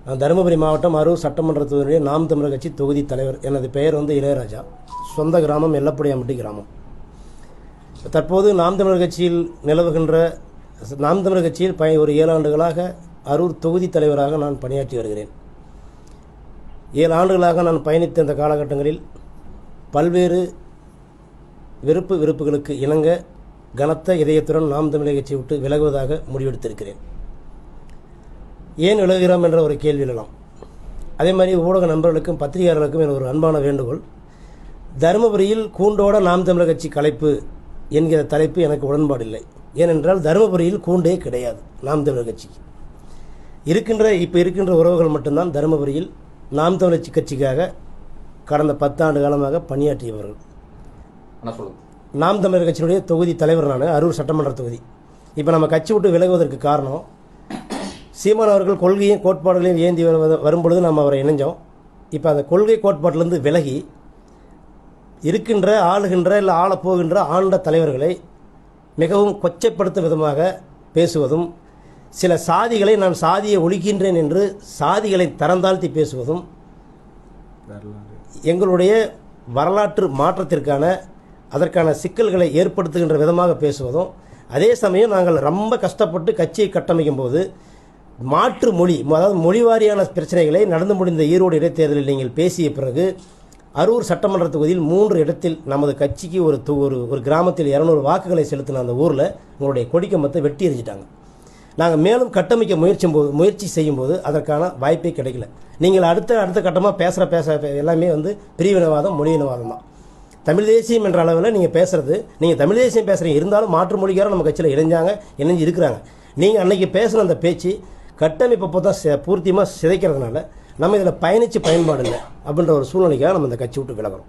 நான் தருமபுரி மாவட்டம் அரூர் சட்டமன்ற தொகுதியுடைய நாம் தமிழர் கட்சி தொகுதி தலைவர். எனது பெயர் இளையராஜா. சொந்த கிராமம் எல்லப்படியாம்பட்டி கிராமம். தற்போது நாம் தமிழர் கட்சியில் நிலவுகின்ற நாம் தமிழர் கட்சியில் ஒரு 7 ஆண்டுகளாக அரூர் தொகுதி தலைவராக நான் பணியாற்றி வருகிறேன். 7 ஆண்டுகளாக நான் பயணித்த இந்த காலகட்டங்களில் பல்வேறு வெறுப்புகளுக்கு இணங்க கனத்த இதயத்துடன் நாம் தமிழர் கட்சியை விட்டு விலகுவதாக முடிவெடுத்திருக்கிறேன். ஏன் விலகுகிறோம் என்ற ஒரு கேள்வி எழலாம். அதே மாதிரி ஊடக நண்பர்களுக்கும் பத்திரிகையாளர்களுக்கும் என ஒரு அன்பான வேண்டுகோள். தருமபுரியில் கூண்டோட நாம் தமிழர் கட்சி கலைப்பு என்கிற தலைப்பு எனக்கு உடன்பாடில்லை. ஏனென்றால் தருமபுரியில் கூண்டே கிடையாது. நாம் தமிழர் கட்சி இப்போ இருக்கின்ற உறவுகள் மட்டும்தான் தருமபுரியில் நாம் தமிழர் கட்சிக்காக கடந்த 10 ஆண்டு காலமாக பணியாற்றியவர்கள். நாம் தமிழர் கட்சியினுடைய தொகுதி தலைவர் நான், அரூர் சட்டமன்ற தொகுதி. இப்போ நம்ம கட்சி விட்டு விலகுவதற்கு காரணம், சீமான் அவர்கள் கொள்கையும் கோட்பாடுகளையும் ஏந்தி வரும்பொழுது நம்ம அவரை இணைஞ்சோம். இப்போ அந்த கொள்கை கோட்பாட்டிலிருந்து விலகி இருக்கின்ற ஆளுகின்ற இல்லை ஆளப்போகின்ற ஆண்ட தலைவர்களை மிகவும் கொச்சைப்படுத்தும் விதமாக பேசுவதும், சில சாதிகளை நான் சாதியை ஒழிக்கின்றேன் என்று சாதிகளை தரந்தாழ்த்தி பேசுவதும், எங்களுடைய வரலாற்று மாற்றத்திற்கான அதற்கான சிக்கல்களை ஏற்படுத்துகின்ற விதமாக பேசுவதும், அதே சமயம் நாங்கள் ரொம்ப கஷ்டப்பட்டு கட்சியை கட்டமைக்கும் போது மாற்று மொழி, அதாவது மொழிவாரியான பிரச்சனைகளை நடந்து முடிந்த ஈரோடு இடைத்தேர்தலில் நீங்கள் பேசிய பிறகு அரூர் சட்டமன்ற தொகுதியில் 3 இடத்தில் நமது கட்சிக்கு ஒரு கிராமத்தில் 200 வாக்குகளை செலுத்தின அந்த ஊரில் உங்களுடைய கொடிக்கம்பத்தை வெட்டி எறிஞ்சிட்டாங்க. நாங்கள் மேலும் கட்டமைக்க முயற்சி செய்யும்போது அதற்கான வாய்ப்பே கிடைக்கல. நீங்கள் அடுத்த கட்டமாக பேசுகிற எல்லாமே பிரிவினவாதம், மொழியினவாதம் தான். தமிழ் தேசியம் என்ற அளவில் நீங்கள் பேசுகிறது, நீங்கள் தமிழ் தேசியம் பேசுகிறீங்க, இருந்தாலும் மாற்று மொழிக்காரர் நம்ம கட்சியில் இணைஞ்சு இருக்கிறாங்க. நீங்கள் அன்றைக்கி பேசுகிற அந்த பேச்சு கட்டமைப்பை தான் பூர்த்தியமாக சிதைக்கிறதுனால நம்ம இதில் பயணித்து பயன்பாடு இல்லை அப்படின்ற ஒரு சூழ்நிலைக்காக நம்ம இந்த கட்சி விட்டு விலகிறோம்.